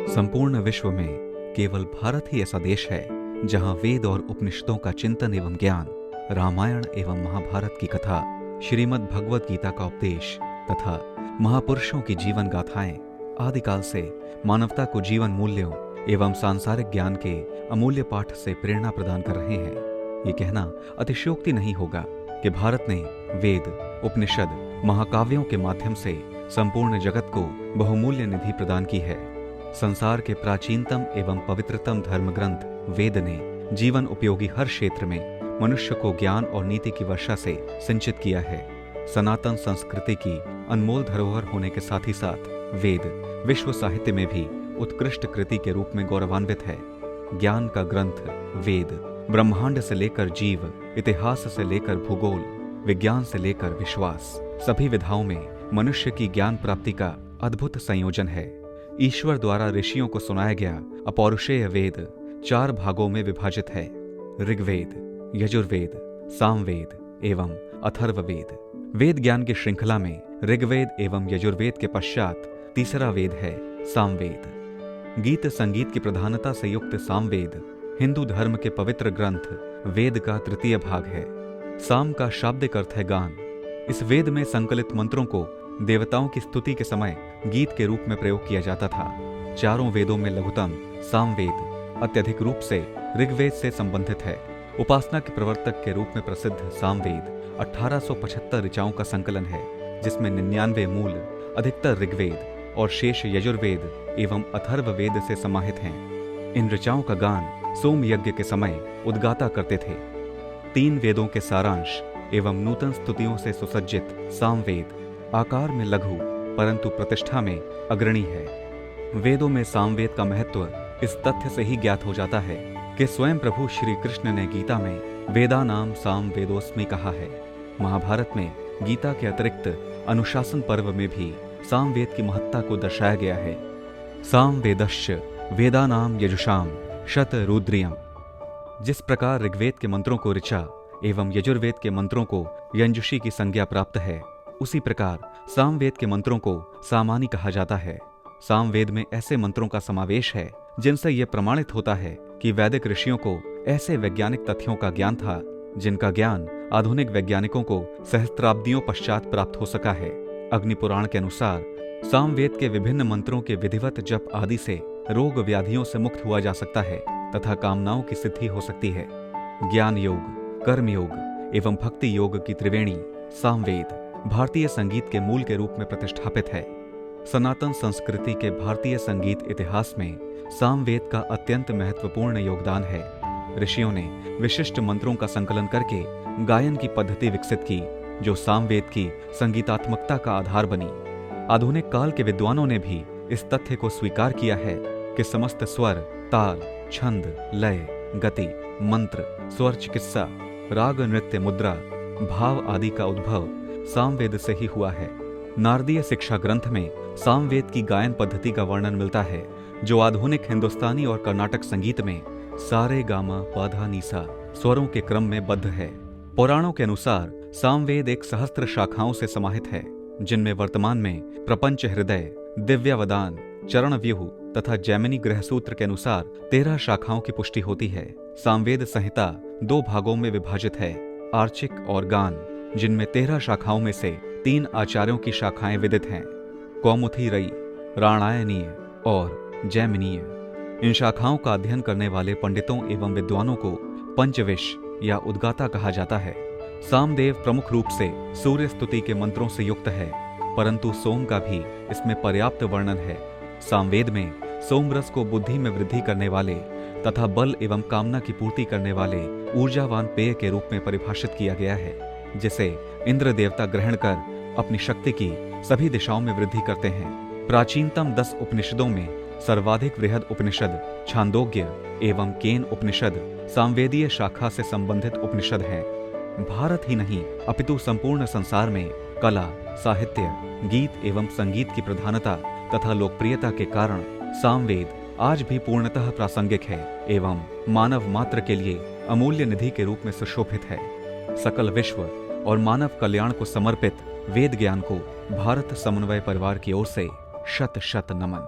संपूर्ण विश्व में केवल भारत ही ऐसा देश है जहां वेद और उपनिषदों का चिंतन एवं ज्ञान, रामायण एवं महाभारत की कथा, श्रीमद् भगवत गीता का उपदेश तथा महापुरुषों की जीवन गाथाएं आदिकाल से मानवता को जीवन मूल्यों एवं सांसारिक ज्ञान के अमूल्य पाठ से प्रेरणा प्रदान कर रहे हैं। ये कहना अतिशयोक्ति नहीं होगा कि भारत ने वेद, उपनिषद, महाकाव्यों के माध्यम से संपूर्ण जगत को बहुमूल्य निधि प्रदान की है। संसार के प्राचीनतम एवं पवित्रतम धर्म ग्रंथ वेद ने जीवन उपयोगी हर क्षेत्र में मनुष्य को ज्ञान और नीति की वर्षा से सिंचित किया है। सनातन संस्कृति की अनमोल धरोहर होने के साथ ही साथ वेद विश्व साहित्य में भी उत्कृष्ट कृति के रूप में गौरवान्वित है। ज्ञान का ग्रंथ वेद ब्रह्मांड से लेकर जीव, इतिहास से लेकर भूगोल, विज्ञान से लेकर विश्वास, सभी विधाओं में मनुष्य की ज्ञान प्राप्ति का अद्भुत संयोजन है। ईश्वर द्वारा ऋषियों को सुनाया गया अपौरुषेय वेद 4 भागों में विभाजित है: ऋग्वेद, यजुर्वेद, सामवेद एवं अथर्ववेद। वेद ज्ञान की श्रृंखला में ऋग्वेद एवं यजुर्वेद के पश्चात तीसरा वेद है सामवेद। गीत संगीत की प्रधानता से युक्त सामवेद हिंदू धर्म के पवित्र ग्रंथ वेद का तृतीय भाग है। साम का शाब्दिक अर्थ है गान। इस वेद में संकलित मंत्रों को देवताओं की स्तुति के समय गीत के रूप में प्रयोग किया जाता था। चारों वेदों में लघुतम सामवेद अत्यधिक रूप से ऋग्वेद से संबंधित है। उपासना के प्रवर्तक के रूप में प्रसिद्ध सामवेद 1875 ऋचाओं का संकलन है, जिसमें 99 मूल, अधिकतर ऋग्वेद और शेष यजुर्वेद एवं अथर्ववेद से समाहित हैं। इन ऋचाओं का गान सोम यज्ञ के समय उद्गाता करते थे। 3 वेदों के सारांश एवं नूतन स्तुतियों से सुसज्जित सामवेद आकार में लघु परंतु प्रतिष्ठा में अग्रणी है। वेदों में सामवेद का महत्व इस तथ्य से ही ज्ञात हो जाता है कि स्वयं प्रभु श्री कृष्ण ने गीता में वेदानाम साम वेदोस्मि कहा है। महाभारत में गीता के अतिरिक्त अनुशासन पर्व में भी सामवेद की महत्ता को दर्शाया गया है। सामवेदश्च वेदानाम यजुषाम शतरुद्रियम। जिस प्रकार ऋग्वेद के मंत्रों को ऋचा एवं यजुर्वेद के मंत्रों को यंजुषी की संज्ञा प्राप्त है, उसी प्रकार सामवेद के मंत्रों को सामानी कहा जाता है। सामवेद में ऐसे मंत्रों का समावेश है जिनसे यह प्रमाणित होता है कि वैदिक ऋषियों को ऐसे वैज्ञानिक तथ्यों का ज्ञान था जिनका ज्ञान आधुनिक वैज्ञानिकों को सहस्त्राब्दियों पश्चात प्राप्त हो सका है। अग्नि पुराण के अनुसार सामवेद के विभिन्न मंत्रों के विधिवत जप आदि से रोग व्याधियों से मुक्त हुआ जा सकता है तथा कामनाओं की सिद्धि हो सकती है। ज्ञान योग, कर्म योग एवं भक्ति योग की त्रिवेणी सामवेद भारतीय संगीत के मूल के रूप में प्रतिष्ठापित है। सनातन संस्कृति के भारतीय संगीत इतिहास में सामवेद का अत्यंत महत्वपूर्ण योगदान है। ऋषियों ने विशिष्ट मंत्रों का संकलन करके गायन की पद्धति विकसित की, जो सामवेद की संगीतात्मकता का आधार बनी। आधुनिक काल के विद्वानों ने भी इस तथ्य को स्वीकार किया है कि समस्त स्वर, ताल, छंद, लय, गति, मंत्र, स्वर चिकित्सा, राग, नृत्य, मुद्रा, भाव आदि का उद्भव सामवेद से ही हुआ है। नारदीय शिक्षा ग्रंथ में सामवेद की गायन पद्धति का वर्णन मिलता है, जो आधुनिक हिंदुस्तानी और कर्नाटक संगीत में सारे गामा पाधा नीसा स्वरों के क्रम में बद्ध है। पुराणों के अनुसार सामवेद एक सहस्त्र शाखाओं से समाहित है, जिनमें वर्तमान में प्रपंच हृदय, दिव्यावदान, चरण व्यूह तथा जैमिनी गृहसूत्र के अनुसार 13 शाखाओं की पुष्टि होती है। सामवेद संहिता 2 भागों में विभाजित है: आर्चिक और गान, जिनमें 13 शाखाओं में से 3 आचार्यों की शाखाएं विदित हैं: कौमुदी रई, राणायनीय और जैमिनीय। इन शाखाओं का अध्ययन करने वाले पंडितों एवं विद्वानों को पंचविश या उद्गाता कहा जाता है। सामदेव प्रमुख रूप से सूर्य स्तुति के मंत्रों से युक्त है, परंतु सोम का भी इसमें पर्याप्त वर्णन है। सामवेद में सोम रस को बुद्धि में वृद्धि करने वाले तथा बल एवं कामना की पूर्ति करने वाले ऊर्जावान पेय के रूप में परिभाषित किया गया है, जिसे इंद्र देवता ग्रहण कर अपनी शक्ति की सभी दिशाओं में वृद्धि करते हैं। प्राचीनतम 10 उपनिषदों में सर्वाधिक वृहद उपनिषद छांदोग्य एवं केन उपनिषद सामवेदीय शाखा से संबंधित उपनिषद है। भारत ही नहीं अपितु संपूर्ण संसार में कला, साहित्य, गीत एवं संगीत की प्रधानता तथा लोकप्रियता के कारण सामवेद आज भी पूर्णतः प्रासंगिक है एवं मानव मात्र के लिए अमूल्य निधि के रूप में सुशोभित है। सकल विश्व और मानव कल्याण को समर्पित वेद ज्ञान को भारत समन्वय परिवार की ओर से शत शत नमन।